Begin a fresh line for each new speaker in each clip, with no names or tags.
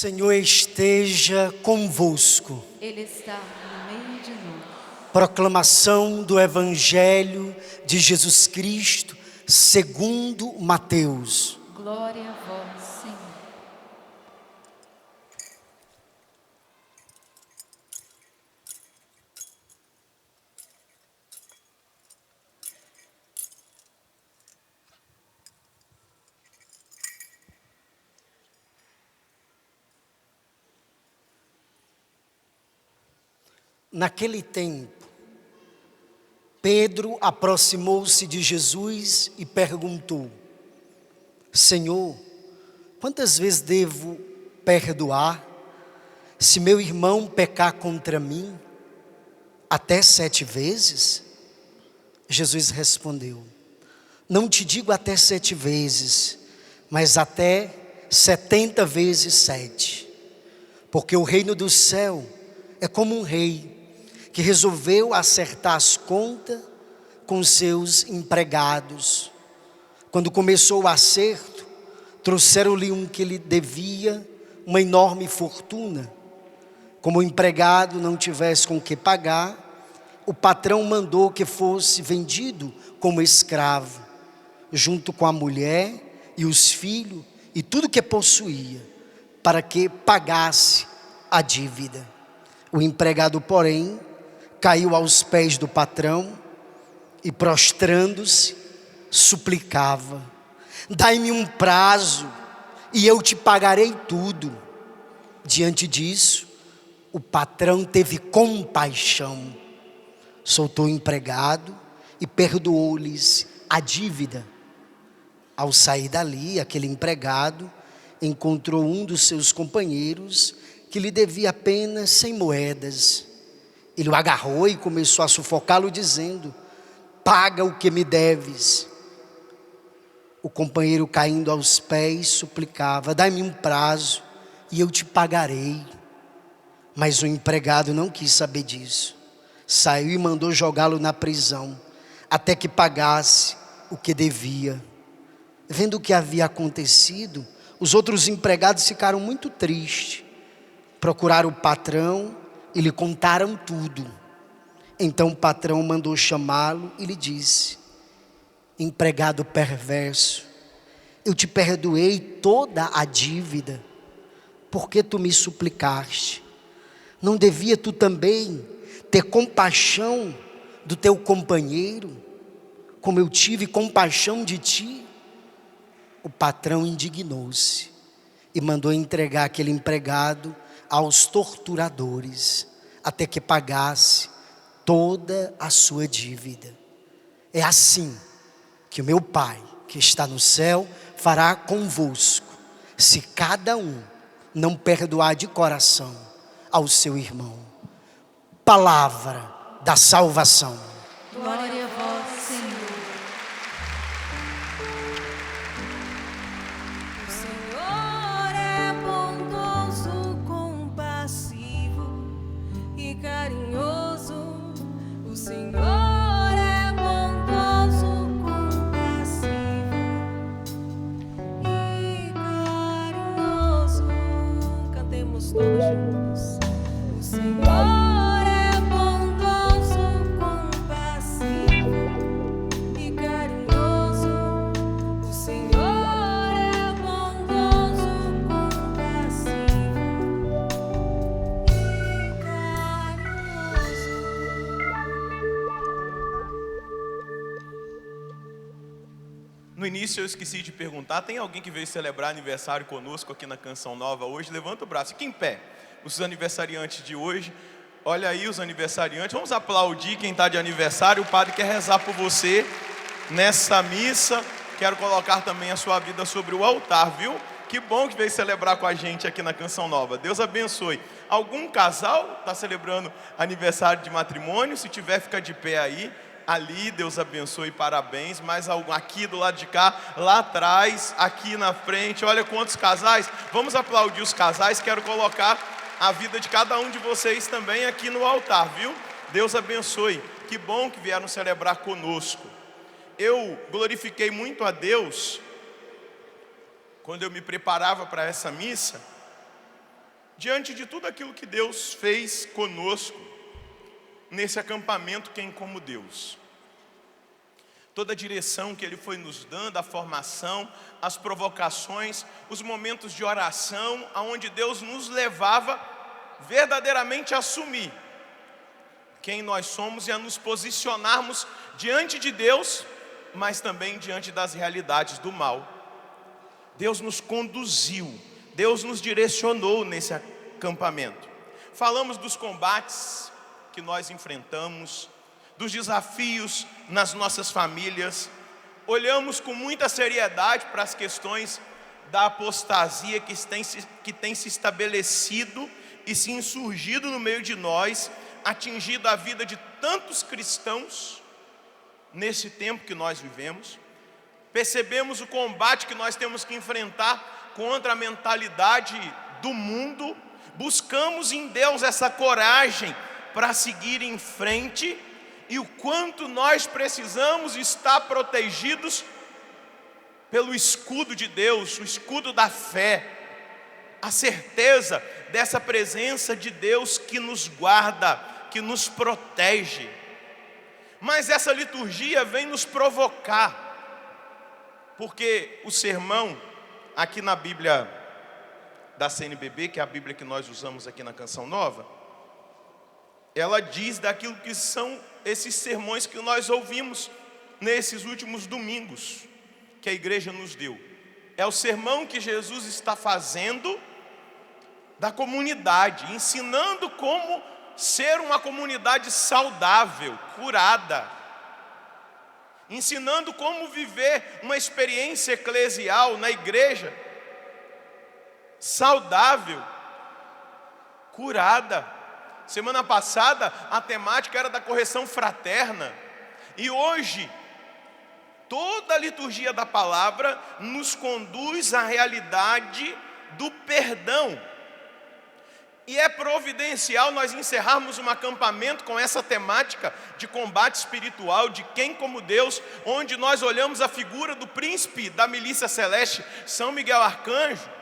Senhor esteja convosco.
Ele está no meio de nós.
Proclamação do Evangelho de Jesus Cristo, segundo Mateus.
Glória a vós, Senhor.
Naquele tempo, Pedro aproximou-se de Jesus e perguntou: Senhor, quantas vezes devo perdoar se meu irmão pecar contra mim? Até 7 vezes? Jesus respondeu: não te digo até 7 vezes, mas até 70 vezes 7. Porque o reino do céu é como um rei que resolveu acertar as contas com seus empregados. Quando começou o acerto, trouxeram-lhe um que lhe devia uma enorme fortuna. Como o empregado não tivesse com que pagar, o patrão mandou que fosse vendido como escravo, junto com a mulher e os filhos e tudo que possuía, para que pagasse a dívida. O empregado, porém, caiu aos pés do patrão e, prostrando-se, suplicava: dai-me um prazo e eu te pagarei tudo. Diante disso, o patrão teve compaixão, soltou o empregado e perdoou-lhes a dívida. Ao sair dali, aquele empregado encontrou um dos seus companheiros que lhe devia apenas 100 moedas. Ele o agarrou e começou a sufocá-lo, dizendo: paga o que me deves. O companheiro, caindo aos pés, suplicava: dai-me um prazo e eu te pagarei. Mas o empregado não quis saber disso. Saiu e mandou jogá-lo na prisão, até que pagasse o que devia. Vendo o que havia acontecido, os outros empregados ficaram muito tristes. Procuraram o patrão e lhe contaram tudo. Então o patrão mandou chamá-lo e lhe disse: empregado perverso, eu te perdoei toda a dívida, porque tu me suplicaste. Não devia tu também ter compaixão do teu companheiro, como eu tive compaixão de ti? O patrão indignou-se e mandou entregar aquele empregado aos torturadores, até que pagasse toda a sua dívida. É assim que o meu Pai, que está no céu, fará convosco, se cada um não perdoar de coração ao seu irmão. Palavra da salvação.
Glória a vós, Senhor.
O Senhor é bondoso, compassivo e carinhoso. O Senhor é bondoso, compassivo e carinhoso. Cantemos todos juntos. O Senhor é bondoso, compassivo e carinhoso. O Senhor é bondoso, compassivo e carinhoso.
No início eu esqueci de perguntar, tem alguém que veio celebrar aniversário conosco aqui na Canção Nova hoje? Levanta o braço, fica em pé. Os aniversariantes de hoje, olha aí os aniversariantes, vamos aplaudir quem está de aniversário. O padre quer rezar por você nessa missa. Quero colocar também a sua vida sobre o altar, viu? Que bom que veio celebrar com a gente aqui na Canção Nova. Deus abençoe. Algum casal está celebrando aniversário de matrimônio? Se tiver, fica de pé aí. Ali, Deus abençoe, parabéns. Mais algum aqui do lado de cá, lá atrás, aqui na frente. Olha quantos casais. Vamos aplaudir os casais. Quero colocar a vida de cada um de vocês também aqui no altar, viu? Deus abençoe. Que bom que vieram celebrar conosco. Eu glorifiquei muito a Deus quando eu me preparava para essa missa, diante de tudo aquilo que Deus fez conosco nesse acampamento Quem como Deus. Toda a direção que Ele foi nos dando, a formação, as provocações, os momentos de oração, aonde Deus nos levava verdadeiramente a assumir quem nós somos e a nos posicionarmos diante de Deus, mas também diante das realidades do mal. Deus nos conduziu, Deus nos direcionou nesse acampamento. Falamos dos combates que nós enfrentamos, dos desafios nas nossas famílias. Olhamos com muita seriedade para as questões da apostasia que tem se estabelecido e se insurgido no meio de nós, atingido a vida de tantos cristãos nesse tempo que nós vivemos. Percebemos o combate que nós temos que enfrentar contra a mentalidade do mundo. Buscamos em Deus essa coragem para seguir em frente, e o quanto nós precisamos estar protegidos pelo escudo de Deus, o escudo da fé, a certeza dessa presença de Deus que nos guarda, que nos protege. Mas essa liturgia vem nos provocar, porque o sermão, aqui na Bíblia da CNBB, que é a Bíblia que nós usamos aqui na Canção Nova, ela diz daquilo que são esses sermões que nós ouvimos nesses últimos domingos que a igreja nos deu. É o sermão que Jesus está fazendo da comunidade, ensinando como ser uma comunidade saudável, curada, ensinando como viver uma experiência eclesial na igreja saudável, curada. Semana passada a temática era da correção fraterna, e hoje toda a liturgia da palavra nos conduz à realidade do perdão. E é providencial nós encerrarmos um acampamento com essa temática de combate espiritual, de quem como Deus, onde nós olhamos a figura do príncipe da milícia celeste, São Miguel Arcanjo.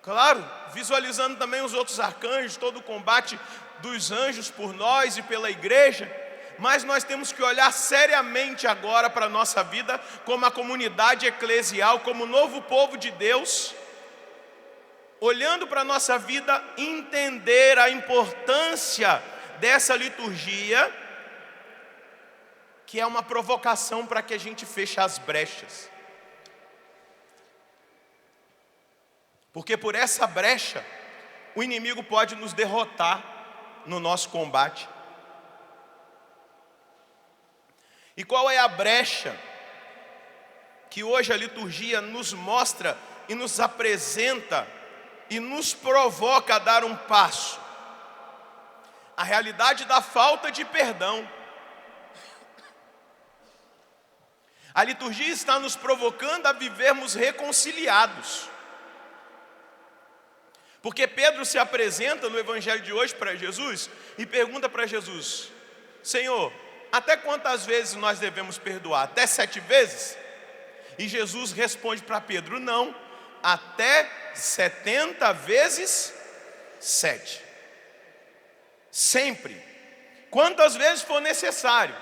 Claro, visualizando também os outros arcanjos, todo o combate dos anjos por nós e pela igreja. Mas nós temos que olhar seriamente agora para a nossa vida, como a comunidade eclesial, como novo povo de Deus, olhando para a nossa vida, entender a importância dessa liturgia, que é uma provocação para que a gente feche as brechas. Porque por essa brecha, o inimigo pode nos derrotar no nosso combate. E qual é a brecha que hoje a liturgia nos mostra e nos apresenta e nos provoca a dar um passo? A realidade da falta de perdão. A liturgia está nos provocando a vivermos reconciliados. Porque Pedro se apresenta no evangelho de hoje para Jesus e pergunta para Jesus: Senhor, até quantas vezes nós devemos perdoar? Até 7 vezes? E Jesus responde para Pedro: não, até 70 vezes 7. Sempre, quantas vezes for necessário.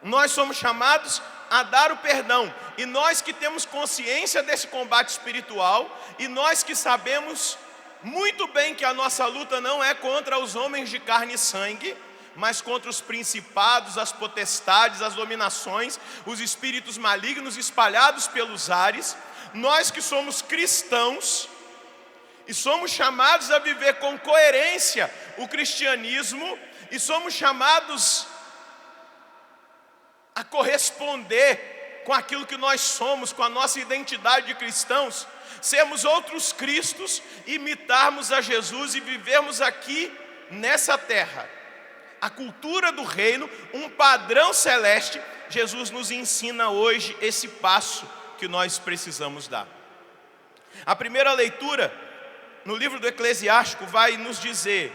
Nós somos chamados a dar o perdão. E nós que temos consciência desse combate espiritual, e nós que sabemos muito bem que a nossa luta não é contra os homens de carne e sangue, mas contra os principados, as potestades, as dominações, os espíritos malignos espalhados pelos ares. Nós que somos cristãos e somos chamados a viver com coerência o cristianismo, e somos chamados a corresponder com aquilo que nós somos, com a nossa identidade de cristãos, sermos outros Cristos, imitarmos a Jesus e vivermos aqui nessa terra a cultura do reino, um padrão celeste. Jesus nos ensina hoje esse passo que nós precisamos dar. A primeira leitura no livro do Eclesiástico vai nos dizer: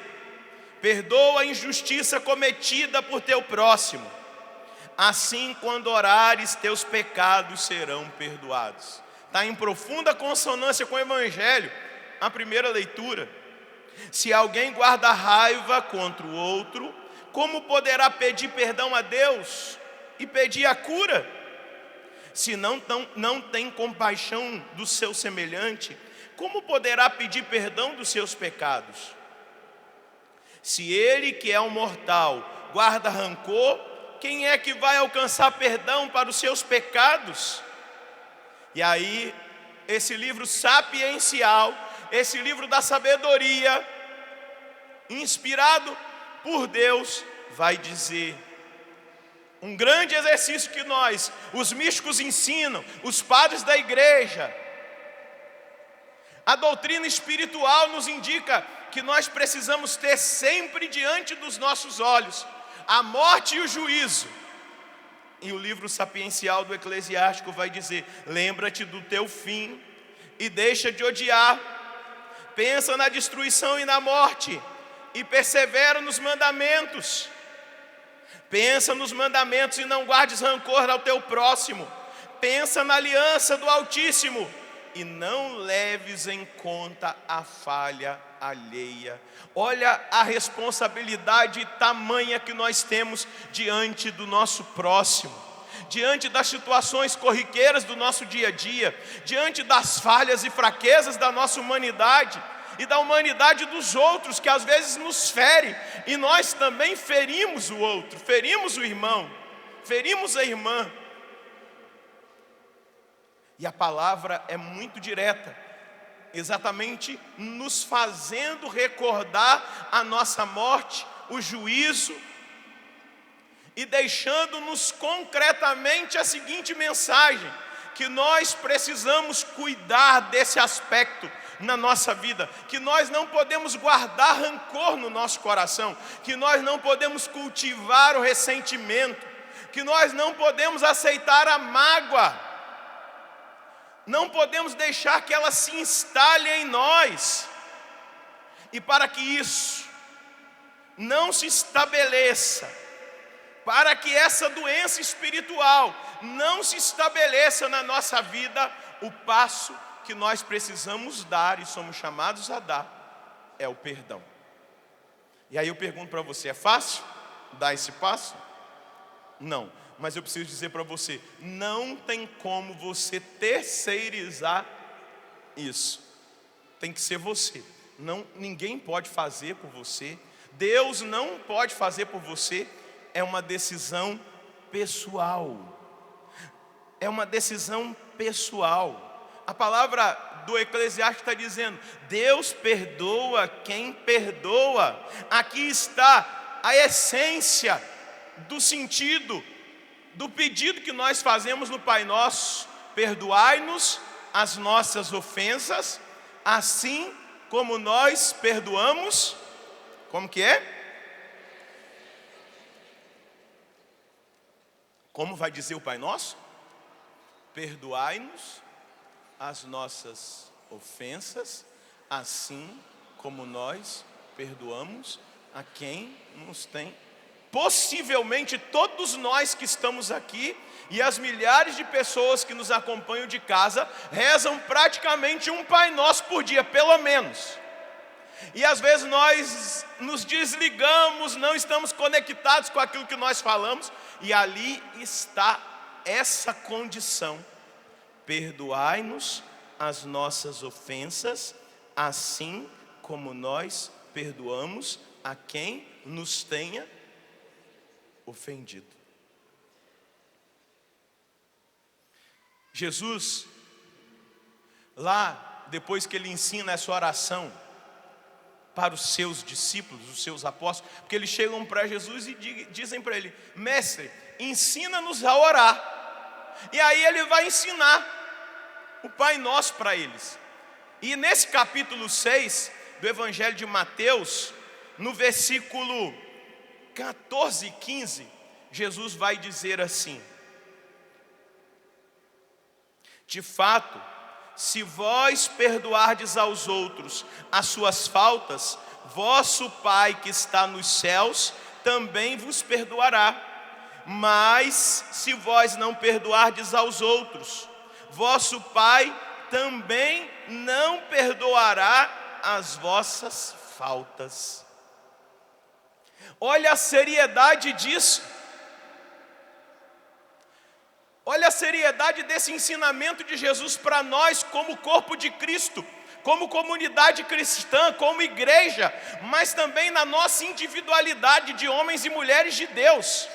perdoa a injustiça cometida por teu próximo, assim quando orares teus pecados serão perdoados. Está em profunda consonância com o evangelho, a primeira leitura. Se alguém guarda raiva contra o outro, como poderá pedir perdão a Deus e pedir a cura? Se não tem compaixão do seu semelhante, como poderá pedir perdão dos seus pecados? Se ele, que é um mortal, guarda rancor, quem é que vai alcançar perdão para os seus pecados? E aí, esse livro sapiencial, esse livro da sabedoria, inspirado por Deus, vai dizer: um grande exercício que nós, os místicos ensinam, os padres da igreja, a doutrina espiritual nos indica que nós precisamos ter sempre diante dos nossos olhos a morte e o juízo. E o livro sapiencial do Eclesiástico vai dizer: lembra-te do teu fim e deixa de odiar, pensa na destruição e na morte, e persevera nos mandamentos. Pensa nos mandamentos e não guardes rancor ao teu próximo. Pensa na aliança do Altíssimo e não leves em conta a falha alheia. Olha a responsabilidade tamanha que nós temos diante do nosso próximo, diante das situações corriqueiras do nosso dia a dia, diante das falhas e fraquezas da nossa humanidade e da humanidade dos outros, que às vezes nos fere, e nós também ferimos o outro, ferimos o irmão, ferimos a irmã. E a palavra é muito direta, exatamente nos fazendo recordar a nossa morte, o juízo, e deixando-nos concretamente a seguinte mensagem: que nós precisamos cuidar desse aspecto na nossa vida, que nós não podemos guardar rancor no nosso coração, que nós não podemos cultivar o ressentimento, que nós não podemos aceitar a mágoa, não podemos deixar que ela se instale em nós. E para que isso não se estabeleça, para que essa doença espiritual não se estabeleça na nossa vida, o passo que nós precisamos dar e somos chamados a dar é o perdão. E aí eu pergunto para você: é fácil dar esse passo? Não, mas eu preciso dizer para você: não tem como você terceirizar isso. Tem que ser você. Não, ninguém pode fazer por você. Deus não pode fazer por você. É uma decisão pessoal. É uma decisão pessoal. A palavra do Eclesiastes está dizendo: Deus perdoa quem perdoa. Aqui está a essência do sentido do pedido que nós fazemos no Pai Nosso: perdoai-nos as nossas ofensas, assim como nós perdoamos. Como que é? Como vai dizer o Pai Nosso? Perdoai-nos as nossas ofensas, assim como nós perdoamos a quem nos tem. Possivelmente todos nós que estamos aqui e as milhares de pessoas que nos acompanham de casa rezam praticamente um Pai Nosso por dia, pelo menos. E às vezes nós nos desligamos, não estamos conectados com aquilo que nós falamos, e ali está essa condição: perdoai-nos as nossas ofensas, assim como nós perdoamos a quem nos tenha ofendido. Jesus, lá depois que ele ensina essa oração para os seus discípulos, os seus apóstolos, porque eles chegam para Jesus e dizem para ele: mestre, ensina-nos a orar. E aí ele vai ensinar o Pai Nosso para eles. E nesse capítulo 6 do Evangelho de Mateus, no versículo 14 e 15, Jesus vai dizer assim: de fato, se vós perdoardes aos outros as suas faltas, vosso Pai que está nos céus também vos perdoará. Mas se vós não perdoardes aos outros, vosso Pai também não perdoará as vossas faltas. Olha a seriedade disso. Olha a seriedade desse ensinamento de Jesus para nós como corpo de Cristo, como comunidade cristã, como igreja, mas também na nossa individualidade de homens e mulheres de Deus.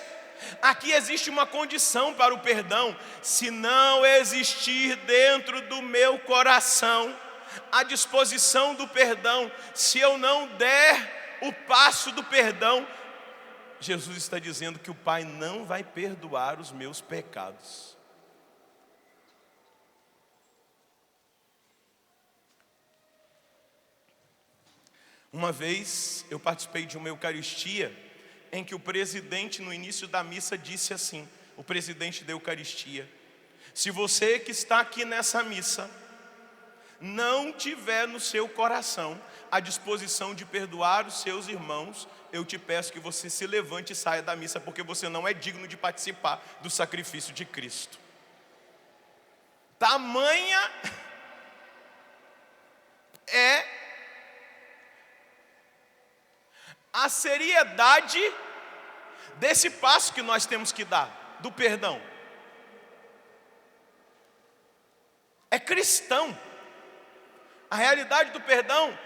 Aqui existe uma condição para o perdão: se não existir dentro do meu coração a disposição do perdão, se eu não der o passo do perdão, Jesus está dizendo que o Pai não vai perdoar os meus pecados. Uma vez eu participei de uma Eucaristia em que o presidente, no início da missa, disse assim, o presidente da Eucaristia: se você que está aqui nessa missa não tiver no seu coração a disposição de perdoar os seus irmãos, eu te peço que você se levante e saia da missa, porque você não é digno de participar do sacrifício de Cristo. Tamanha é a seriedade desse passo que nós temos que dar, do perdão. É cristão. A realidade do perdão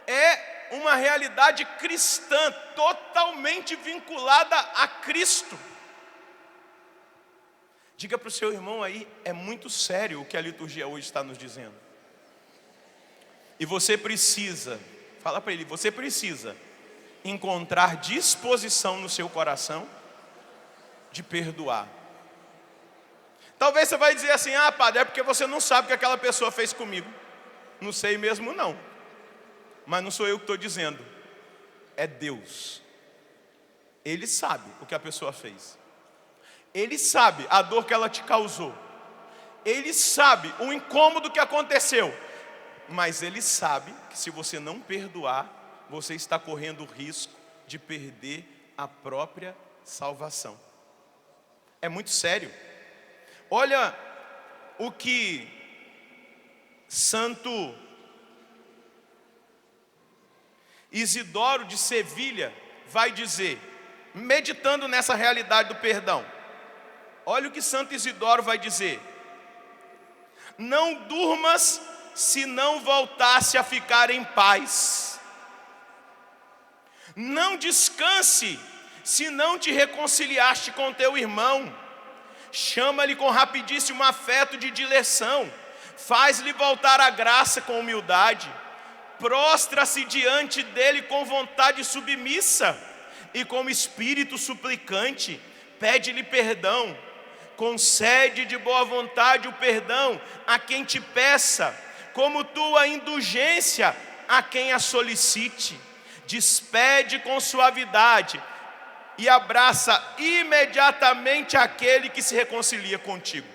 é uma realidade cristã, totalmente vinculada a Cristo. Diga para o seu irmão aí, é muito sério o que a liturgia hoje está nos dizendo. E você precisa, fala para ele, você precisa encontrar disposição no seu coração de perdoar. Talvez você vai dizer assim: ah, padre, é porque você não sabe o que aquela pessoa fez comigo. Não sei mesmo não. Mas não sou eu que estou dizendo, é Deus. Ele sabe o que a pessoa fez. Ele sabe a dor que ela te causou. Ele sabe o incômodo que aconteceu. Mas Ele sabe que se você não perdoar, você está correndo o risco de perder a própria salvação. É muito sério. Olha o que Santo Isidoro de Sevilha vai dizer, meditando nessa realidade do perdão. Olha o que Santo Isidoro vai dizer: não durmas se não voltasse a ficar em paz. Não descanse se não te reconciliaste com teu irmão. Chama-lhe com rapidíssimo afeto de dileção. Faz-lhe voltar a graça com humildade. Prostra-se diante dele com vontade submissa. E com espírito suplicante, pede-lhe perdão. Concede de boa vontade o perdão a quem te peça, como tua indulgência a quem a solicite. Despede com suavidade e abraça imediatamente aquele que se reconcilia contigo.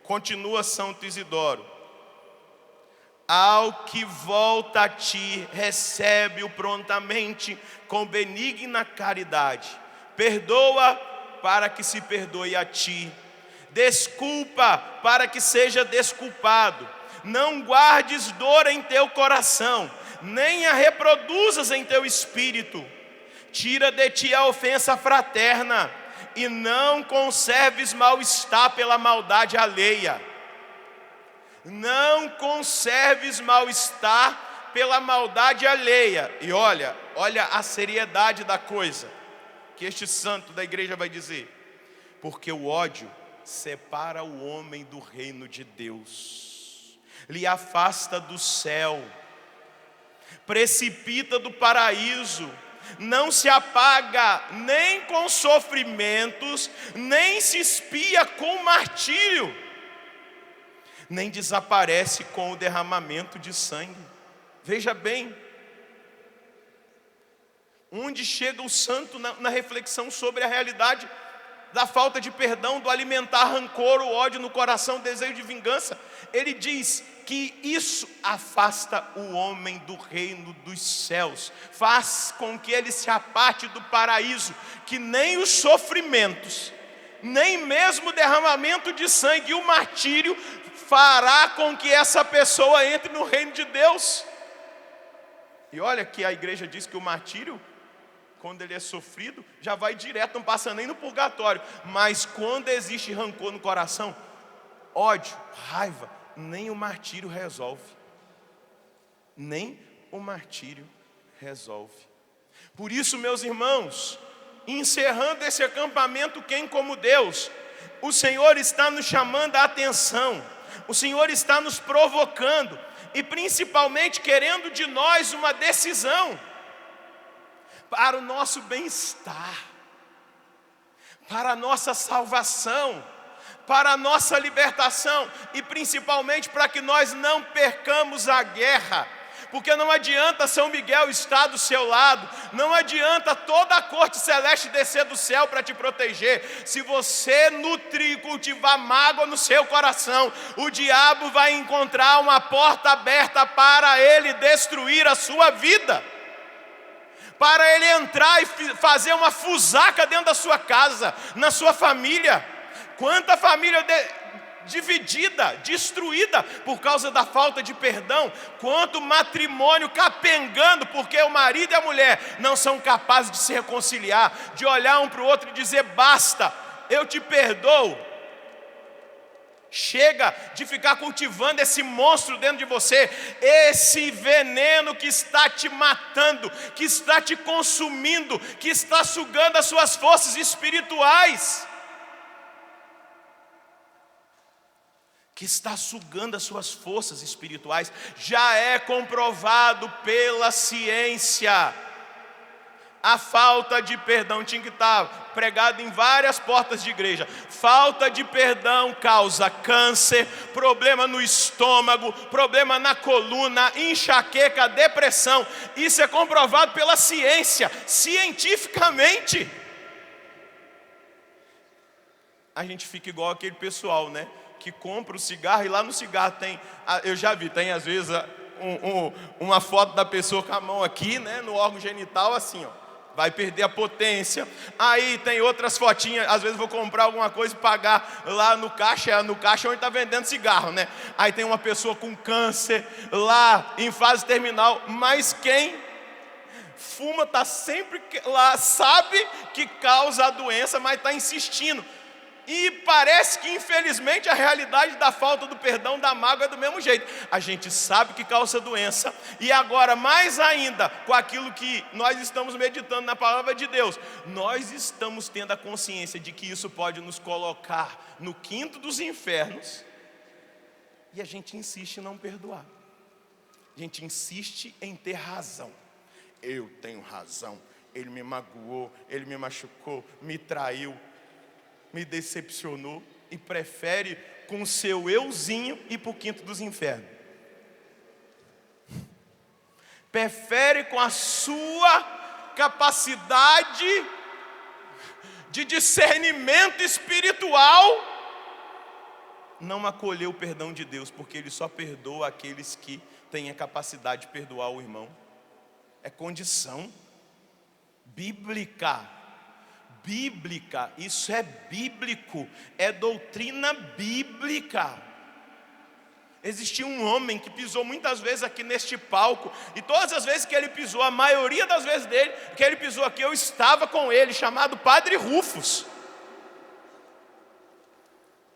Continua Santo Isidoro: ao que volta a ti, recebe-o prontamente com benigna caridade. Perdoa para que se perdoe a ti. Desculpa para que seja desculpado. Não guardes dor em teu coração, nem a reproduzas em teu espírito. Tira de ti a ofensa fraterna e não conserves mal-estar pela maldade alheia. Não conserves mal-estar pela maldade alheia. E olha a seriedade da coisa que este santo da igreja vai dizer: porque o ódio separa o homem do reino de Deus, lhe afasta do céu, precipita do paraíso, não se apaga nem com sofrimentos, nem se expia com martírio, nem desaparece com o derramamento de sangue. Veja bem, onde chega o santo na reflexão sobre a realidade da falta de perdão, do alimentar rancor, o ódio no coração, o desejo de vingança. Ele diz que isso afasta o homem do reino dos céus, faz com que ele se aparte do paraíso, que nem os sofrimentos, nem mesmo o derramamento de sangue e o martírio fará com que essa pessoa entre no reino de Deus. E olha que a igreja diz que o martírio, quando ele é sofrido, já vai direto, não passa nem no purgatório. Mas quando existe rancor no coração, ódio, raiva, nem o martírio resolve. Nem o martírio resolve. Por isso, meus irmãos, encerrando esse acampamento Quem como Deus, o Senhor está nos chamando a atenção, o Senhor está nos provocando e principalmente querendo de nós uma decisão para o nosso bem-estar, para a nossa salvação, para a nossa libertação e principalmente para que nós não percamos a guerra. Porque não adianta São Miguel estar do seu lado, não adianta toda a corte celeste descer do céu para te proteger. Se você nutrir e cultivar mágoa no seu coração, o diabo vai encontrar uma porta aberta para ele destruir a sua vida, para ele entrar e fazer uma fusaca dentro da sua casa, na sua família. Quanta família dividida, destruída por causa da falta de perdão. Quanto matrimônio capengando porque o marido e a mulher não são capazes de se reconciliar, de olhar um para o outro e dizer: basta, eu te perdoo. Chega de ficar cultivando esse monstro dentro de você, esse veneno que está te matando, que está te consumindo, que está sugando as suas forças espirituais, que está sugando as suas forças espirituais. Já é comprovado pela ciência. A falta de perdão tinha que estar pregado em várias portas de igreja. Falta de perdão causa câncer, problema no estômago, problema na coluna, enxaqueca, depressão. Isso é comprovado pela ciência, cientificamente. A gente fica igual aquele pessoal, né? Que compra o cigarro e lá no cigarro tem, eu já vi, tem às vezes uma foto da pessoa com a mão aqui, né, no órgão genital, assim, ó, vai perder a potência. Aí tem outras fotinhas, às vezes vou comprar alguma coisa e pagar lá no caixa onde está vendendo cigarro, né? Aí tem uma pessoa com câncer lá em fase terminal, mas quem fuma está sempre lá, sabe que causa a doença, mas está insistindo. E parece que infelizmente a realidade da falta do perdão, da mágoa é do mesmo jeito. A gente sabe que causa doença, e agora mais ainda com aquilo que nós estamos meditando na palavra de Deus, nós estamos tendo a consciência de que isso pode nos colocar no quinto dos infernos, e a gente insiste em não perdoar. A gente insiste em ter razão. Eu tenho razão, ele me magoou, ele me machucou, me traiu, me decepcionou, e prefere com o seu euzinho ir para o quinto dos infernos. Prefere com a sua capacidade de discernimento espiritual não acolher o perdão de Deus, porque Ele só perdoa aqueles que têm a capacidade de perdoar o irmão. É condição bíblica. Bíblica, isso é bíblico, é doutrina bíblica. Existia um homem que pisou muitas vezes aqui neste palco, e todas as vezes que ele pisou, a maioria das vezes dele, que ele pisou aqui, eu estava com ele, chamado Padre Rufus.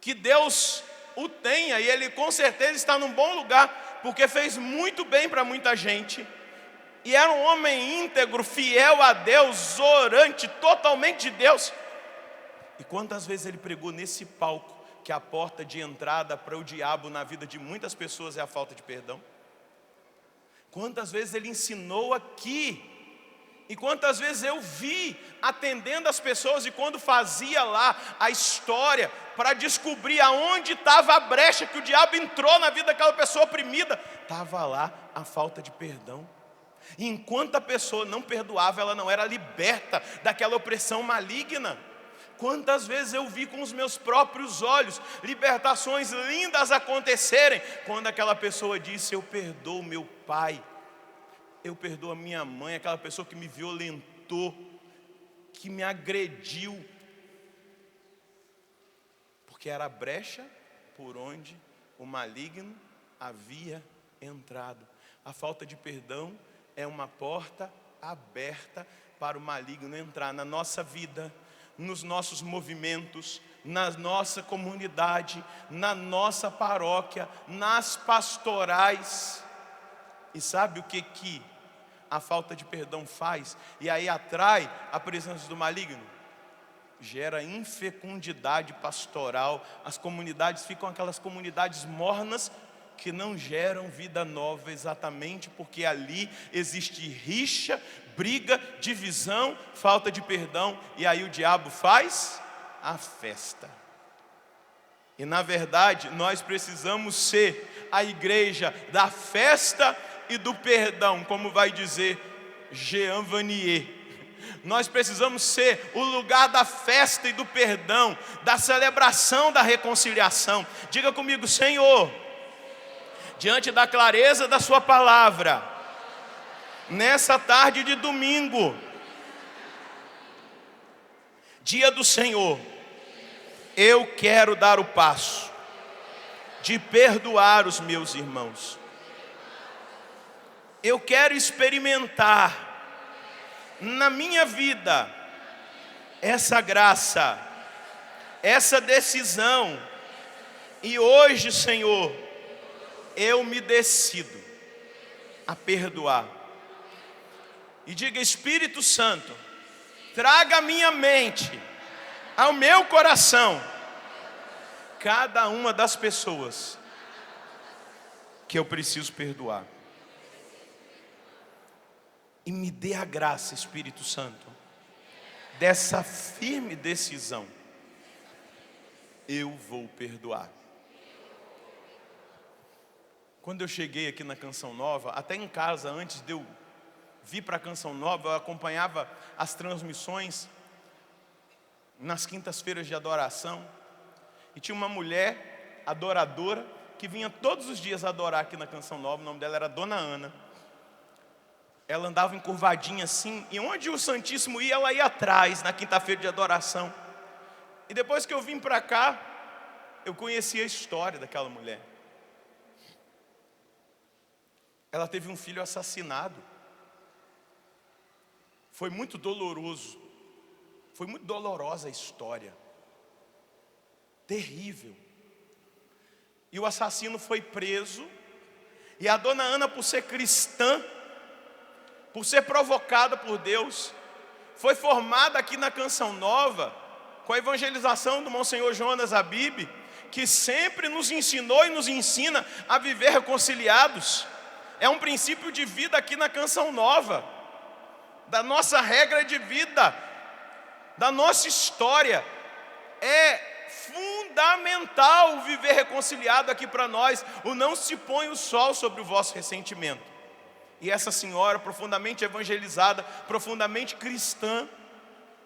Que Deus o tenha, e ele com certeza está num bom lugar, porque fez muito bem para muita gente. E era um homem íntegro, fiel a Deus, orante, totalmente de Deus. E quantas vezes ele pregou nesse palco que a porta de entrada para o diabo na vida de muitas pessoas é a falta de perdão? Quantas vezes ele ensinou aqui? E quantas vezes eu vi atendendo as pessoas, e quando fazia lá a história para descobrir aonde estava a brecha que o diabo entrou na vida daquela pessoa oprimida, estava lá a falta de perdão. E enquanto a pessoa não perdoava, ela não era liberta daquela opressão maligna. Quantas vezes eu vi com os meus próprios olhos libertações lindas acontecerem, quando aquela pessoa disse: eu perdoo meu pai, eu perdoo a minha mãe, aquela pessoa que me violentou, que me agrediu, porque era a brecha por onde o maligno havia entrado. A falta de perdão é uma porta aberta para o maligno entrar na nossa vida, nos nossos movimentos, na nossa comunidade, na nossa paróquia, nas pastorais. E sabe o que a falta de perdão faz? E aí atrai a presença do maligno? Gera infecundidade pastoral. As comunidades ficam aquelas comunidades mornas que não geram vida nova, exatamente porque ali existe rixa, briga, divisão, falta de perdão. E aí o diabo faz a festa. E na verdade nós precisamos ser a igreja da festa e do perdão, como vai dizer Jean Vanier. Nós precisamos ser o lugar da festa e do perdão, da celebração da reconciliação. Diga comigo: Senhor, diante da clareza da sua palavra, nessa tarde de domingo, dia do Senhor, eu quero dar o passo de perdoar os meus irmãos. Eu quero experimentar na minha vida essa graça, essa decisão. E hoje, Senhor, eu me decido a perdoar. E diga: Espírito Santo, traga à minha mente, ao meu coração, cada uma das pessoas que eu preciso perdoar. E me dê a graça, Espírito Santo, dessa firme decisão: eu vou perdoar. Quando eu cheguei aqui na Canção Nova, até em casa, antes de eu vir para a Canção Nova, eu acompanhava as transmissões nas quintas-feiras de adoração. E tinha uma mulher adoradora que vinha todos os dias adorar aqui na Canção Nova. O nome dela era Dona Ana. Ela andava encurvadinha assim, e onde o Santíssimo ia, ela ia atrás, na quinta-feira de adoração. E depois que eu vim para cá, eu conheci a história daquela mulher. Ela teve um filho assassinado. Foi muito doloroso. Foi muito dolorosa a história. Terrível. E o assassino foi preso. E a Dona Ana, por ser cristã, por ser provocada por Deus, foi formada aqui na Canção Nova, com a evangelização do Monsenhor Jonas Abib, que sempre nos ensinou e nos ensina a viver reconciliados. É um princípio de vida aqui na Canção Nova, da nossa regra de vida, da nossa história. É fundamental viver reconciliado aqui para nós. O não se põe o sol sobre o vosso ressentimento. E essa senhora, profundamente evangelizada, profundamente cristã,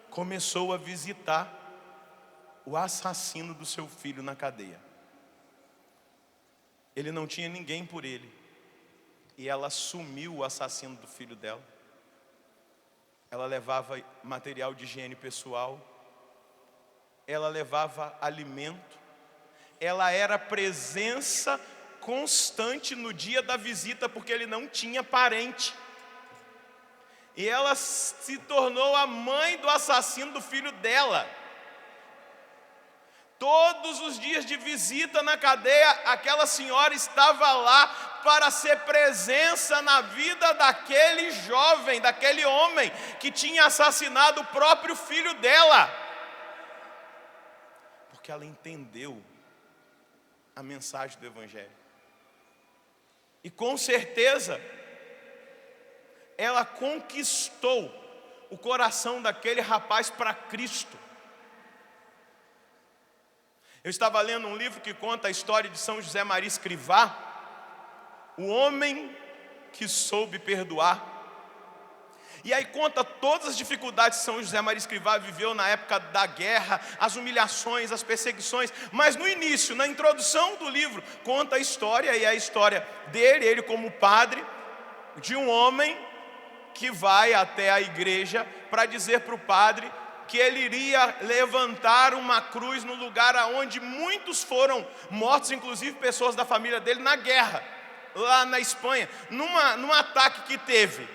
começou a visitar o assassino do seu filho na cadeia. Ele não tinha ninguém por ele. E ela assumiu o assassino do filho dela. Ela levava material de higiene pessoal. Ela levava alimento. Ela era presença constante no dia da visita, porque ele não tinha parente. E ela se tornou a mãe do assassino do filho dela. Todos os dias de visita na cadeia, aquela senhora estava lá para ser presença na vida daquele jovem, daquele homem que tinha assassinado o próprio filho dela. Porque ela entendeu a mensagem do Evangelho. E com certeza, ela conquistou o coração daquele rapaz para Cristo. Eu estava lendo um livro que conta a história de São José Maria Escrivá, o homem que soube perdoar. E aí conta todas as dificuldades que São José Maria Escrivá viveu na época da guerra, as humilhações, as perseguições. Mas no início, na introdução do livro, conta a história, e a história dele, ele como padre, de um homem que vai até a igreja para dizer para o padre que ele iria levantar uma cruz no lugar onde muitos foram mortos, inclusive pessoas da família dele, na guerra, lá na Espanha, num ataque que teve.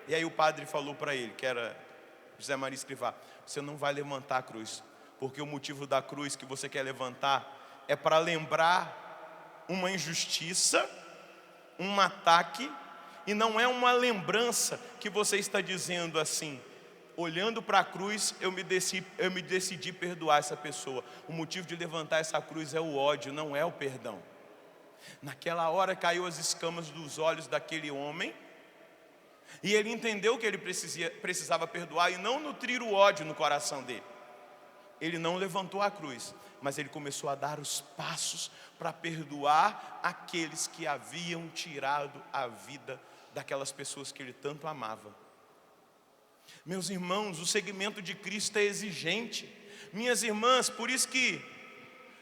E aí o padre falou para ele, que era José Maria Escrivá: você não vai levantar a cruz, porque o motivo da cruz que você quer levantar é para lembrar uma injustiça, um ataque, e não é uma lembrança que você está dizendo assim: olhando para a cruz, eu me decidi perdoar essa pessoa. O motivo de levantar essa cruz é o ódio, não é o perdão. Naquela hora caiu as escamas dos olhos daquele homem, e ele entendeu que ele precisava perdoar e não nutrir o ódio no coração dele. Ele não levantou a cruz, mas ele começou a dar os passos para perdoar aqueles que haviam tirado a vida daquelas pessoas que ele tanto amava. Meus irmãos, o seguimento de Cristo é exigente. Minhas irmãs, por isso que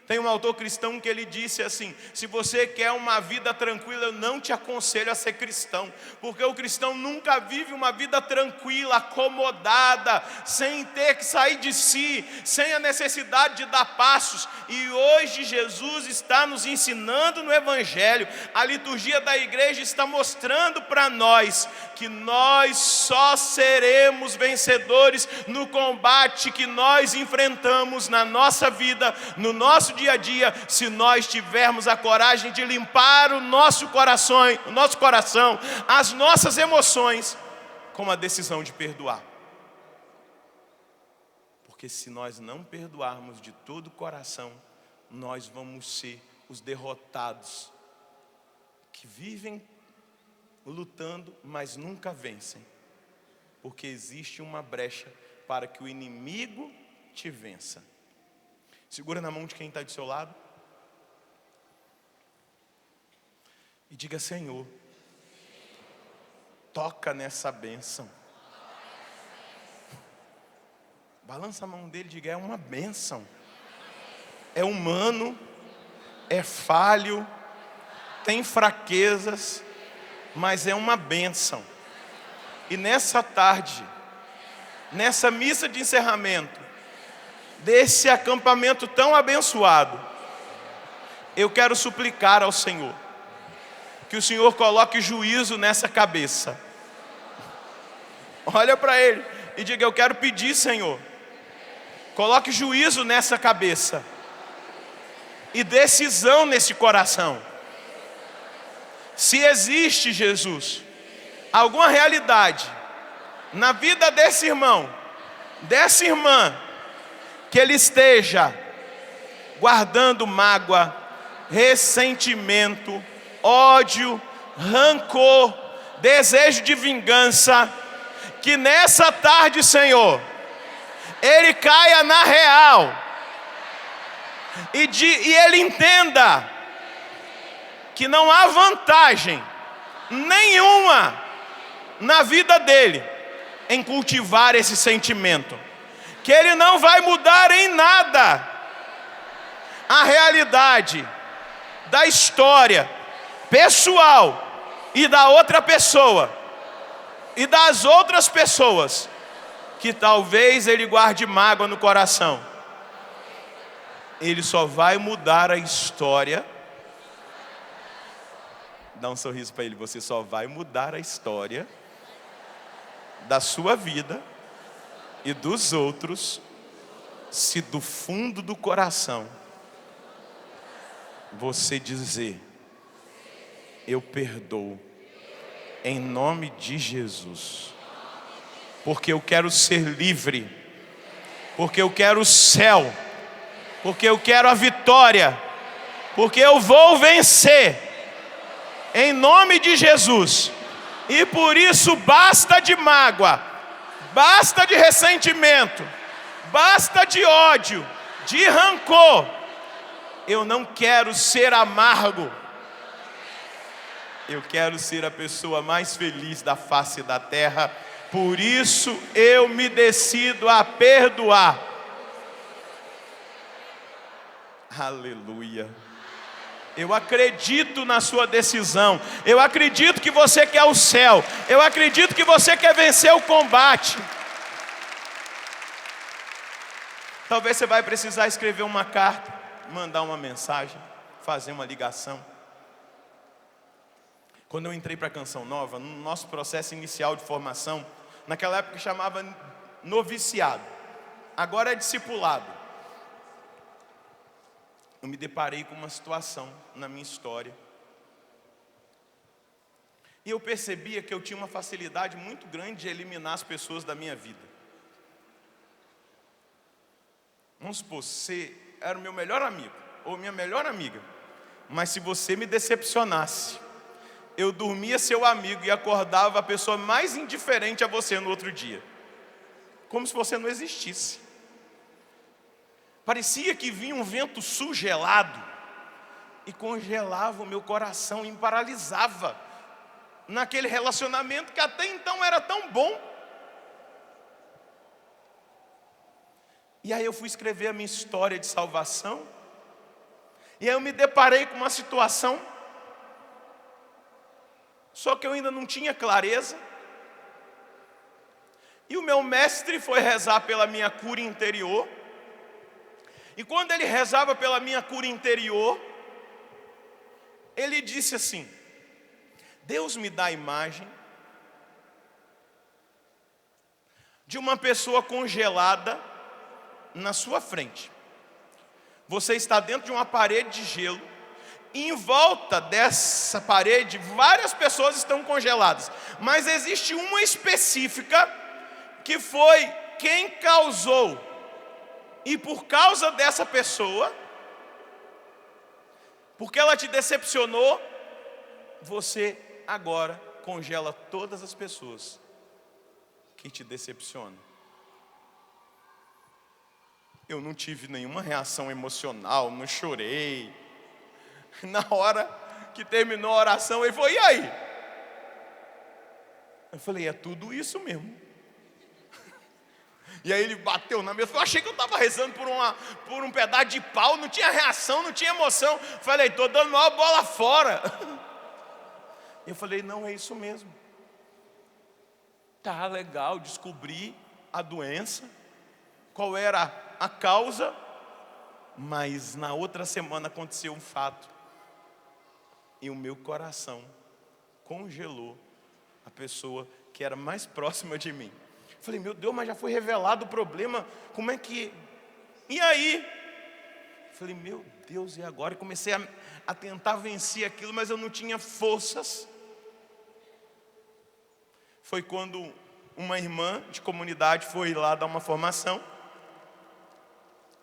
tem um autor cristão que ele disse assim: se você quer uma vida tranquila, eu não te aconselho a ser cristão, porque o cristão nunca vive uma vida tranquila, acomodada, sem ter que sair de si, sem a necessidade de dar passos. E hoje Jesus está nos ensinando no Evangelho, a liturgia da igreja está mostrando para nós que nós só seremos vencedores no combate que nós enfrentamos na nossa vida, no nosso dia a dia, se nós tivermos a coragem de limpar o nosso coração, as nossas emoções, com a decisão de perdoar. Porque se nós não perdoarmos de todo o coração, nós vamos ser os derrotados, que vivem lutando, mas nunca vencem, porque existe uma brecha para que o inimigo te vença. Segura na mão de quem está do seu lado e diga: Senhor, toca nessa bênção. Balança a mão dele e diga: é uma bênção. É humano, é falho, tem fraquezas, mas é uma bênção. E nessa tarde, nessa missa de encerramento desse acampamento tão abençoado, eu quero suplicar ao Senhor que o Senhor coloque juízo nessa cabeça. Olha para ele e diga: eu quero pedir, Senhor, coloque juízo nessa cabeça e decisão nesse coração. Se existe, Jesus, alguma realidade na vida desse irmão, dessa irmã, que ele esteja guardando mágoa, ressentimento, ódio, rancor, desejo de vingança, que nessa tarde, Senhor, ele caia na real e ele entenda que não há vantagem nenhuma na vida dele em cultivar esse sentimento, que ele não vai mudar em nada a realidade da história pessoal e da outra pessoa e das outras pessoas que talvez ele guarde mágoa no coração. Ele só vai mudar a história. Dá um sorriso para ele. Você só vai mudar a história da sua vida e dos outros, se do fundo do coração você dizer: eu perdoo, em nome de Jesus, porque eu quero ser livre, porque eu quero o céu, porque eu quero a vitória, porque eu vou vencer, em nome de Jesus. E por isso basta de mágoa, basta de ressentimento, basta de ódio, de rancor. Eu não quero ser amargo. Eu quero ser a pessoa mais feliz da face da terra. Por isso eu me decido a perdoar. Aleluia. Eu acredito na sua decisão. Eu acredito que você quer o céu. Eu acredito que você quer vencer o combate. Talvez você vai precisar escrever uma carta, mandar uma mensagem, fazer uma ligação. Quando eu entrei para a Canção Nova, no nosso processo inicial de formação, naquela época chamava noviciado, agora é discipulado. Eu me deparei com uma situação na minha história. E eu percebia que eu tinha uma facilidade muito grande de eliminar as pessoas da minha vida. Vamos supor, você era o meu melhor amigo, ou minha melhor amiga. Mas se você me decepcionasse, eu dormia seu amigo e acordava a pessoa mais indiferente a você no outro dia. Como se você não existisse. Parecia que vinha um vento sul gelado e congelava o meu coração e me paralisava naquele relacionamento que até então era tão bom. E aí eu fui escrever a minha história de salvação. E aí eu me deparei com uma situação, só que eu ainda não tinha clareza. E o meu mestre foi rezar pela minha cura interior. E quando ele rezava pela minha cura interior, ele disse assim: Deus me dá a imagem de uma pessoa congelada na sua frente. Você está dentro de uma parede de gelo, e em volta dessa parede várias pessoas estão congeladas, mas existe uma específica que foi quem causou, e por causa dessa pessoa, porque ela te decepcionou, você agora congela todas as pessoas que te decepcionam. Eu não tive nenhuma reação emocional, não chorei. Na hora que terminou a oração, ele falou: e aí? Eu falei: é tudo isso mesmo. E aí ele bateu na mesa. Eu achei que eu estava rezando por um pedaço de pau. Não tinha reação, não tinha emoção. Falei: estou dando maior bola fora. Eu falei: não, é isso mesmo. Tá legal, descobri a doença, qual era a causa, mas na outra semana aconteceu um fato, e o meu coração congelou a pessoa que era mais próxima de mim. Falei: meu Deus, mas já foi revelado o problema, como é que... E aí? Falei: meu Deus, e agora? E comecei a tentar vencer aquilo, mas eu não tinha forças. Foi quando uma irmã de comunidade foi lá dar uma formação,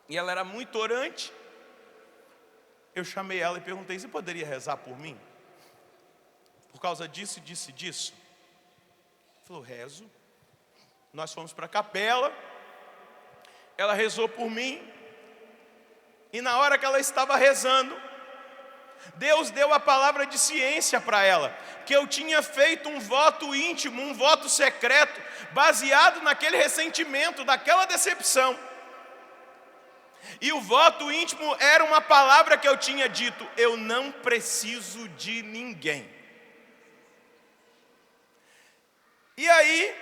e ela era muito orante. Eu chamei ela e perguntei: você poderia rezar por mim? Por causa disso, disso e disso? Ela falou: rezo. Nós fomos para a capela, ela rezou por mim, e na hora que ela estava rezando, Deus deu a palavra de ciência para ela, que eu tinha feito um voto íntimo, um voto secreto, baseado naquele ressentimento, daquela decepção. E o voto íntimo era uma palavra que eu tinha dito: eu não preciso de ninguém. E aí,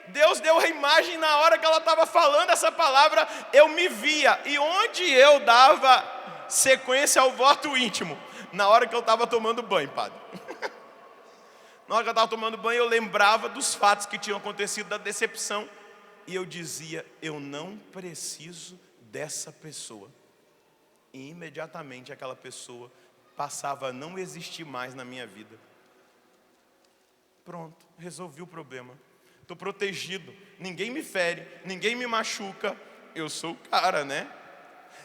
Deus deu a imagem. Na hora que ela estava falando essa palavra, eu me via. E onde eu dava sequência ao voto íntimo? Na hora que eu estava tomando banho, padre. Na hora que eu estava tomando banho, eu lembrava dos fatos que tinham acontecido, da decepção. E eu dizia: eu não preciso dessa pessoa. E imediatamente aquela pessoa passava a não existir mais na minha vida. Pronto, resolvi o problema. Estou protegido, ninguém me fere, ninguém me machuca. Eu sou o cara, né?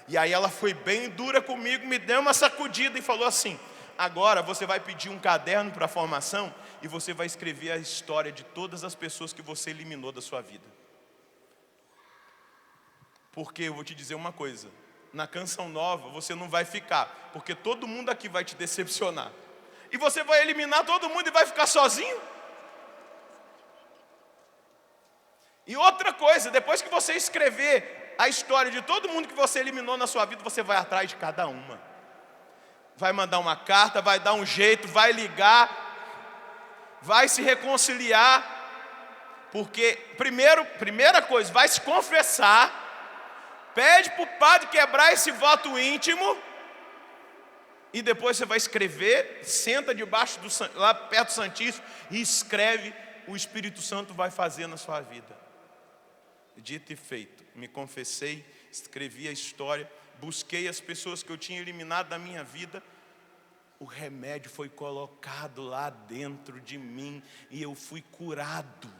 E aí ela foi bem dura comigo, me deu uma sacudida e falou assim: agora você vai pedir um caderno para a formação e você vai escrever a história de todas as pessoas que você eliminou da sua vida. Porque eu vou te dizer uma coisa: na Canção Nova você não vai ficar, porque todo mundo aqui vai te decepcionar. E você vai eliminar todo mundo e vai ficar sozinho? E outra coisa, depois que você escrever a história de todo mundo que você eliminou na sua vida, você vai atrás de cada uma. Vai mandar uma carta, vai dar um jeito, vai ligar, vai se reconciliar. Porque, primeira coisa, vai se confessar Pede para o padre quebrar esse voto íntimo. E depois você vai escrever, senta debaixo lá perto do Santíssimo e escreve. O Espírito Santo vai fazer na sua vida. Dito e feito, me confessei, escrevi a história, busquei as pessoas que eu tinha eliminado da minha vida. O remédio foi colocado lá dentro de mim e eu fui curado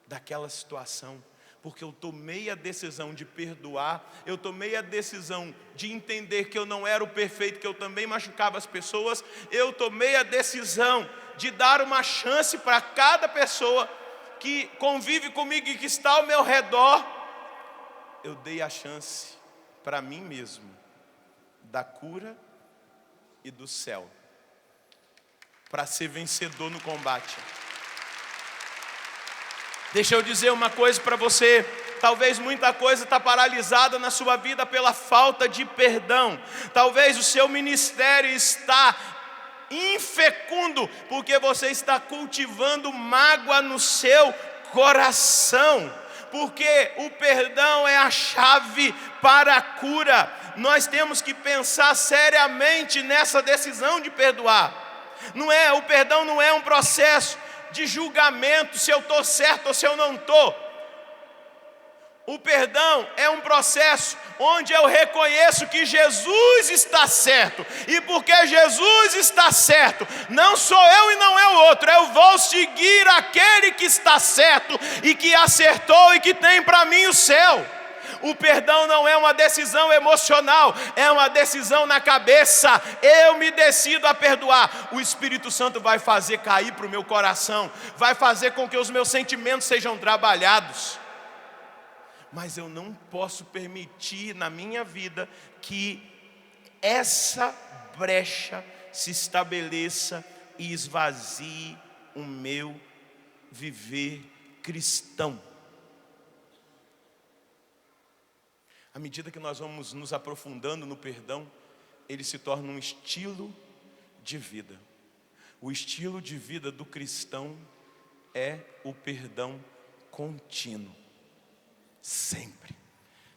daquela situação. Porque eu tomei a decisão de perdoar, eu tomei a decisão de entender que eu não era o perfeito, que eu também machucava as pessoas. Eu tomei a decisão de dar uma chance para cada pessoa que convive comigo e que está ao meu redor. Eu dei a chance para mim mesmo, da cura e do céu, para ser vencedor no combate. Deixa eu dizer uma coisa para você. Talvez muita coisa está paralisada na sua vida pela falta de perdão. Talvez o seu ministério está infecundo porque você está cultivando mágoa no seu coração. Porque o perdão é a chave para a cura. Nós temos que pensar seriamente nessa decisão de perdoar. O perdão não é um processo de julgamento, se eu estou certo ou se eu não estou. O perdão é um processo onde eu reconheço que Jesus está certo. E porque Jesus está certo, não sou eu e não é o outro. Eu vou seguir aquele que está certo e que acertou e que tem para mim o céu. O perdão não é uma decisão emocional, é uma decisão na cabeça. Eu me decido a perdoar. O Espírito Santo vai fazer cair para o meu coração, vai fazer com que os meus sentimentos sejam trabalhados. Mas eu não posso permitir na minha vida que essa brecha se estabeleça e esvazie o meu viver cristão. À medida que nós vamos nos aprofundando no perdão, ele se torna um estilo de vida. O estilo de vida do cristão é o perdão contínuo. Sempre.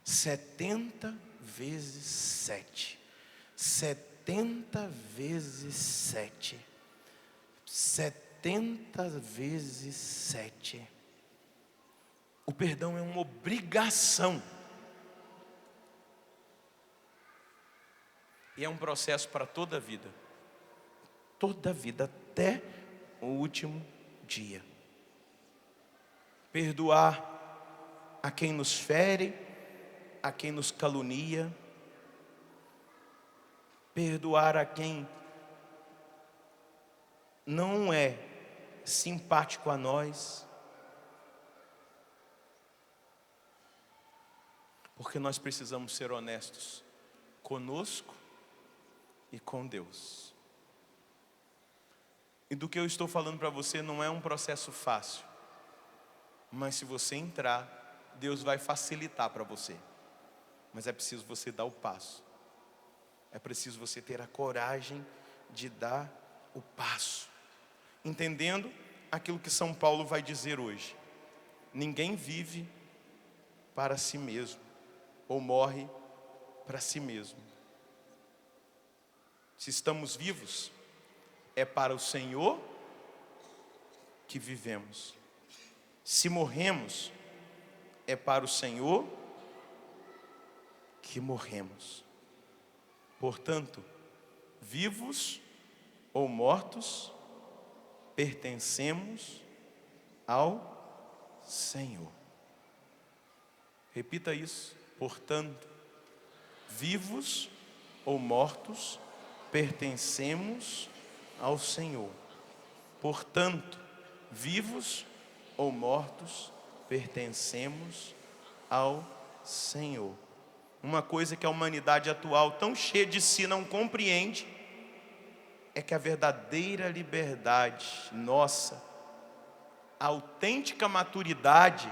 70 vezes 7. 70 vezes 7. 70 vezes 7. O perdão é uma obrigação. E é um processo para toda a vida. Toda a vida, até o último dia. Perdoar a quem nos fere, a quem nos calunia. Perdoar a quem não é simpático a nós. Porque nós precisamos ser honestos conosco e com Deus. E do que eu estou falando para você não é um processo fácil. Mas se você entrar, Deus vai facilitar para você. Mas é preciso você dar o passo. É preciso você ter a coragem de dar o passo. Entendendo aquilo que São Paulo vai dizer hoje. Ninguém vive para si mesmo, ou morre para si mesmo. Se estamos vivos, é para o Senhor que vivemos. Se morremos, é para o Senhor que morremos. Portanto, vivos ou mortos, pertencemos ao Senhor. Repita isso. Portanto, vivos ou mortos, pertencemos ao Senhor. Portanto, vivos ou mortos, pertencemos ao Senhor. Uma coisa que a humanidade atual, tão cheia de si, não compreende, é que a verdadeira liberdade nossa, a autêntica maturidade,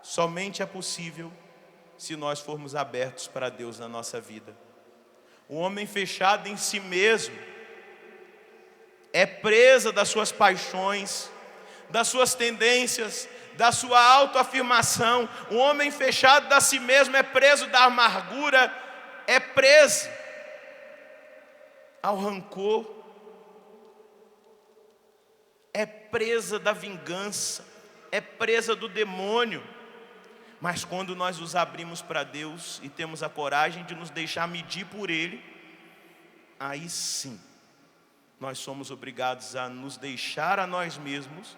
somente é possível se nós formos abertos para Deus na nossa vida. O homem fechado em si mesmo é presa das suas paixões, das suas tendências, da sua autoafirmação. O homem fechado a si mesmo é preso da amargura, é preso ao rancor, é presa da vingança, é presa do demônio. Mas quando nós nos abrimos para Deus e temos a coragem de nos deixar medir por Ele, aí sim, nós somos obrigados a nos deixar a nós mesmos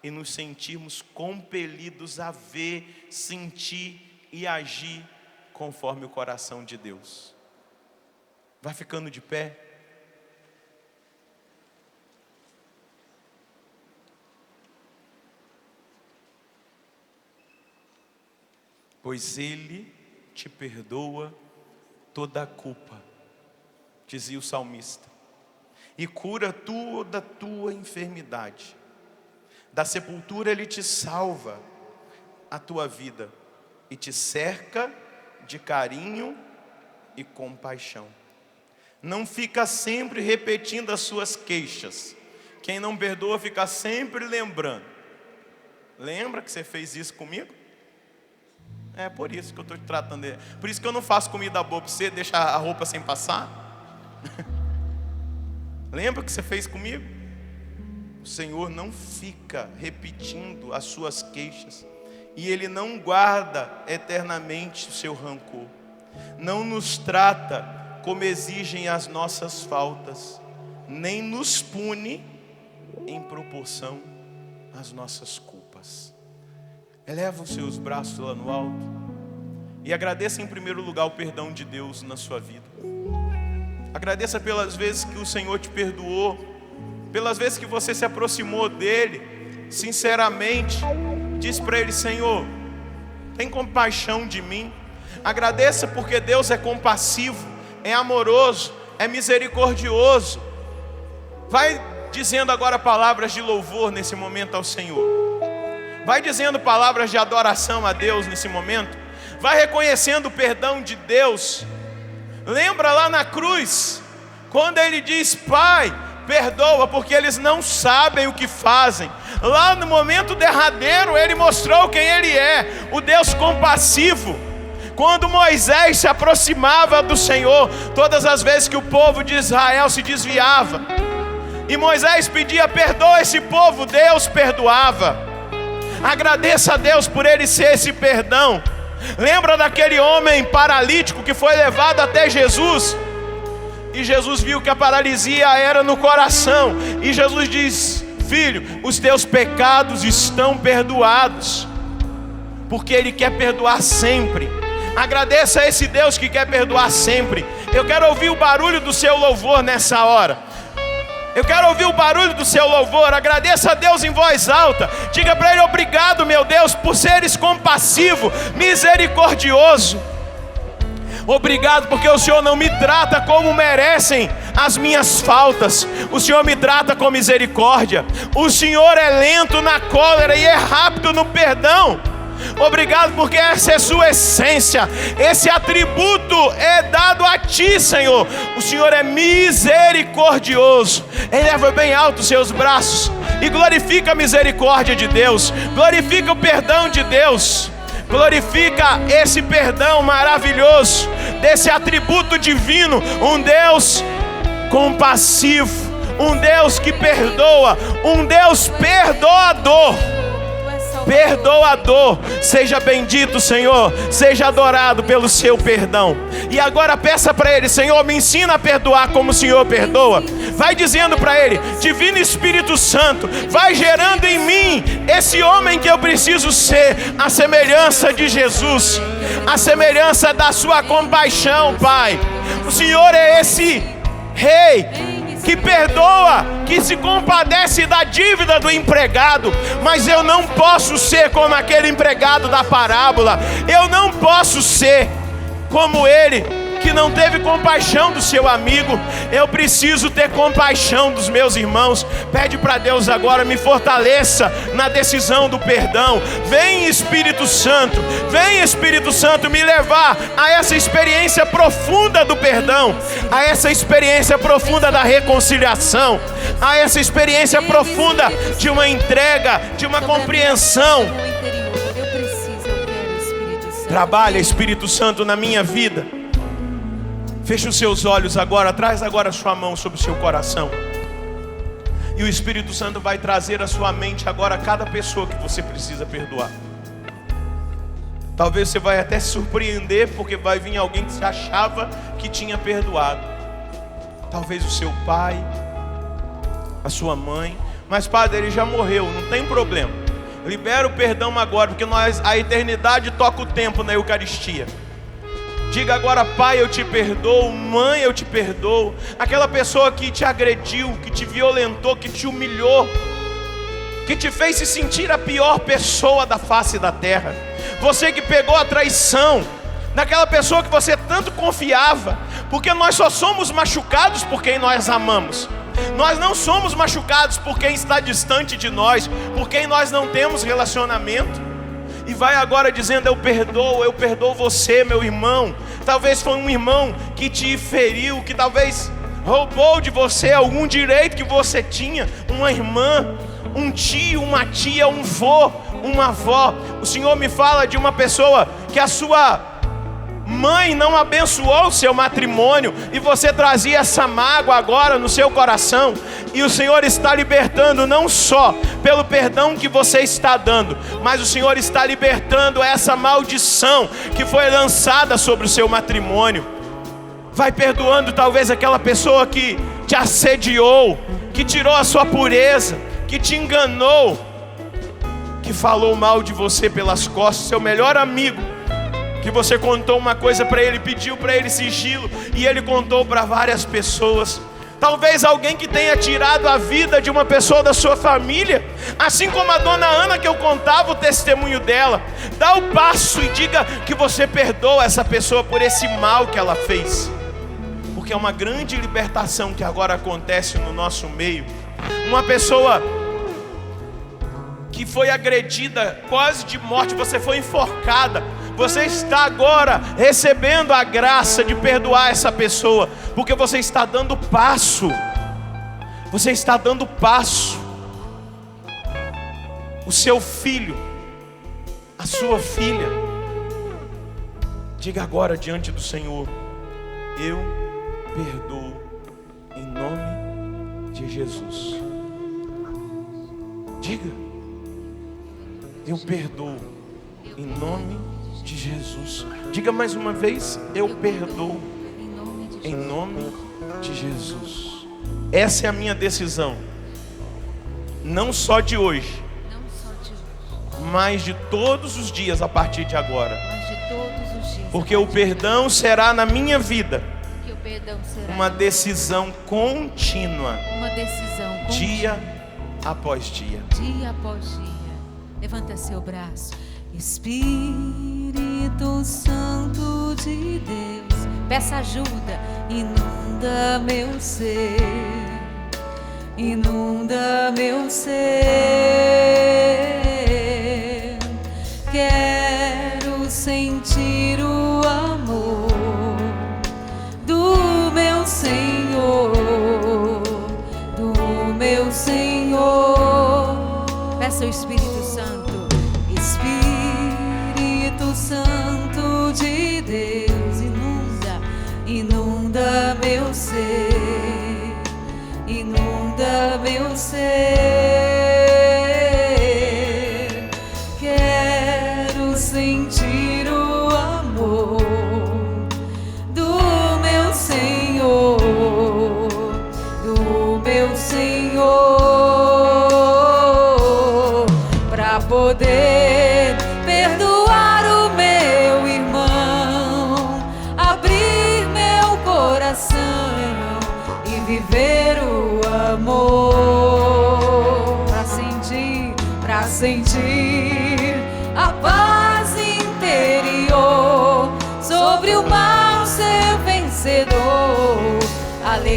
e nos sentirmos compelidos a ver, sentir e agir conforme o coração de Deus. Vai ficando de pé. Pois Ele te perdoa toda a culpa, dizia o salmista, e cura toda a tua enfermidade. Da sepultura Ele te salva a tua vida e te cerca de carinho e compaixão. Não fica sempre repetindo as suas queixas. Quem não perdoa fica sempre lembrando. Lembra que você fez isso comigo? É por isso que eu estou te tratando. Por isso que eu não faço comida boa para você, deixar a roupa sem passar. Lembra que você fez comigo? O Senhor não fica repetindo as suas queixas. E Ele não guarda eternamente o seu rancor. Não nos trata como exigem as nossas faltas, nem nos pune em proporção às nossas culpas. Eleva os seus braços lá no alto e agradeça em primeiro lugar o perdão de Deus na sua vida. Agradeça pelas vezes que o Senhor te perdoou, pelas vezes que você se aproximou dEle, sinceramente. Diz para Ele: Senhor, tem compaixão de mim. Agradeça porque Deus é compassivo, é amoroso, é misericordioso. Vai dizendo agora palavras de louvor nesse momento ao Senhor. Vai dizendo palavras de adoração a Deus nesse momento. Vai reconhecendo o perdão de Deus. Lembra lá na cruz, quando Ele diz: Pai, perdoa porque eles não sabem o que fazem. Lá no momento derradeiro Ele mostrou quem Ele é, o Deus compassivo. Quando Moisés se aproximava do Senhor, todas as vezes que o povo de Israel se desviava e Moisés pedia: perdoa esse povo, Deus perdoava. Agradeça a Deus por Ele ser esse perdão. Lembra daquele homem paralítico que foi levado até Jesus? E Jesus viu que a paralisia era no coração. E Jesus diz: filho, os teus pecados estão perdoados. Porque Ele quer perdoar sempre. Agradeça a esse Deus que quer perdoar sempre. Eu quero ouvir o barulho do seu louvor nessa hora. Eu quero ouvir o barulho do seu louvor. Agradeça a Deus em voz alta. Diga para Ele: obrigado, meu Deus, por seres compassivo, misericordioso. Obrigado porque o Senhor não me trata como merecem as minhas faltas. O Senhor me trata com misericórdia. O Senhor é lento na cólera e é rápido no perdão. Obrigado porque essa é a sua essência. Esse atributo é dado a ti, Senhor. O Senhor é misericordioso. Eleva bem alto os seus braços e glorifica a misericórdia de Deus. Glorifica o perdão de Deus. Glorifica esse perdão maravilhoso, desse atributo divino. Um Deus compassivo, um Deus que perdoa, um Deus perdoador. Perdoador, seja bendito, Senhor, seja adorado pelo seu perdão. E agora peça para Ele: Senhor, me ensina a perdoar como o Senhor perdoa. Vai dizendo para Ele: Divino Espírito Santo, vai gerando em mim esse homem que eu preciso ser, a semelhança de Jesus, a semelhança da sua compaixão, Pai. O Senhor é esse Rei que perdoa, que se compadece da dívida do empregado. Mas eu não posso ser como aquele empregado da parábola. Eu não posso ser como ele que não teve compaixão do seu amigo. Eu preciso ter compaixão dos meus irmãos. Pede para Deus agora, me fortaleça na decisão do perdão. Vem Espírito Santo, vem Espírito Santo me levar a essa experiência profunda do perdão, a essa experiência profunda da reconciliação, a essa experiência profunda de uma entrega, de uma compreensão.
Eu preciso, eu quero, Espírito Santo.
Trabalha, Espírito Santo, na minha vida. Feche os seus olhos agora, traz agora a sua mão sobre o seu coração. E o Espírito Santo vai trazer à sua mente agora cada pessoa que você precisa perdoar. Talvez você vai até se surpreender, porque vai vir alguém que você achava que tinha perdoado. Talvez o seu pai, a sua mãe. Mas Padre, ele já morreu, não tem problema. Libera o perdão agora, porque a eternidade toca o tempo na Eucaristia. Diga agora: Pai, eu te perdoo. Mãe, eu te perdoo. Aquela pessoa que te agrediu, que te violentou, que te humilhou, que te fez se sentir a pior pessoa da face da terra. Você que pegou a traição daquela pessoa que você tanto confiava. Porque nós só somos machucados por quem nós amamos. Nós não somos machucados por quem está distante de nós, por quem nós não temos relacionamento. E vai agora dizendo: eu perdoo você, meu irmão. Talvez foi um irmão que te feriu, que talvez roubou de você algum direito que você tinha. Uma irmã, um tio, uma tia, um vô, uma avó. O Senhor me fala de uma pessoa que a sua mãe não abençoou o seu matrimônio, e você trazia essa mágoa agora no seu coração. E o Senhor está libertando, não só pelo perdão que você está dando, mas o Senhor está libertando essa maldição que foi lançada sobre o seu matrimônio. Vai perdoando talvez aquela pessoa que te assediou, que tirou a sua pureza, que te enganou, que falou mal de você pelas costas. Seu melhor amigo, que você contou uma coisa para ele, pediu para ele sigilo, e ele contou para várias pessoas. Talvez alguém que tenha tirado a vida de uma pessoa da sua família, assim como a dona Ana, que eu contava o testemunho dela. Dá o passo e diga que você perdoa essa pessoa por esse mal que ela fez, porque é uma grande libertação que agora acontece no nosso meio. Uma pessoa que foi agredida quase de morte, você foi enforcada, você está agora recebendo a graça de perdoar essa pessoa, porque você está dando passo. Você está dando passo. O seu filho, a sua filha, diga agora diante do Senhor: eu perdoo em nome de Jesus. Diga: eu perdoo em nome de Jesus. Diga mais uma vez: eu perdoo em nome de Jesus. Essa é a minha decisão, não só de hoje, mas de todos os dias a partir de agora. Porque o perdão será na minha vida uma decisão contínua, dia após dia.
Dia após dia. Levanta seu braço. Espírito Santo de Deus, peça ajuda. Inunda meu ser, inunda meu ser. Quero sentir o amor do meu Senhor, do meu Senhor. Peça o Espírito Santo. Espírito Santo de Deus, inunda meu ser, inunda meu ser. Quero sentir o amor do meu Senhor, do meu Senhor, para poder perdoar o meu irmão, abrir meu coração e viver o amor, para sentir a paz interior, sobre o mal ser vencido.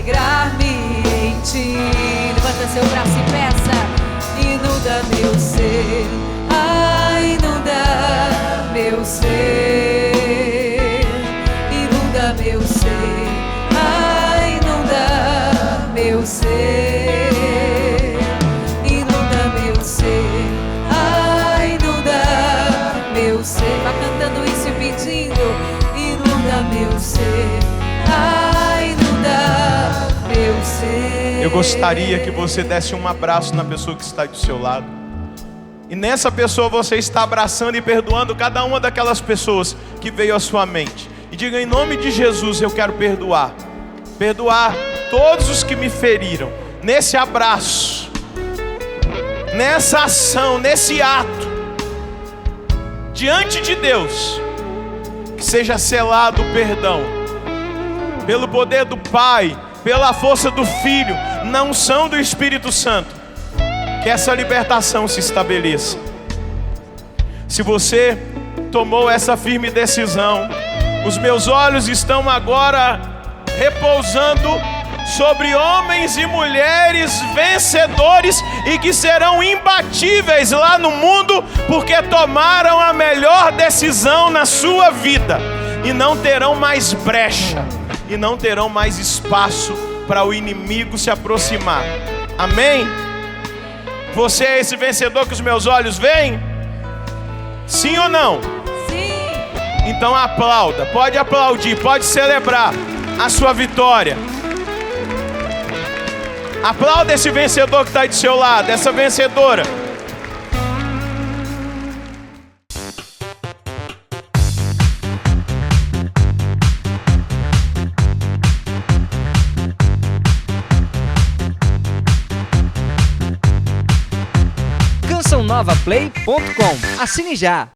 alegrar-me em ti. Levanta seu braço e peça. Inunda meu ser, inunda meu ser, inunda meu ser, inunda meu ser, inunda meu ser, inunda meu ser. Vai cantando isso e pedindo. Inunda meu ser, inunda meu ser.
Eu gostaria que você desse um abraço na pessoa que está do seu lado. E nessa pessoa você está abraçando e perdoando cada uma daquelas pessoas que veio à sua mente. E diga: em nome de Jesus eu quero perdoar. Perdoar todos os que me feriram. Nesse abraço, nessa ação, nesse ato, diante de Deus, que seja selado o perdão pelo poder do Pai, pela força do Filho, na unção do Espírito Santo. Que essa libertação se estabeleça. Se você tomou essa firme decisão, os meus olhos estão agora repousando sobre homens e mulheres vencedores e que serão imbatíveis lá no mundo, porque tomaram a melhor decisão na sua vida e não terão mais brecha e não terão mais espaço para o inimigo se aproximar. Amém? Você é esse vencedor que os meus olhos veem? Sim ou não?
Sim.
Então aplauda, pode aplaudir, pode celebrar a sua vitória. Aplauda esse vencedor que está aí do seu lado, essa vencedora.
CançãoNovaPlay.com. Assine já!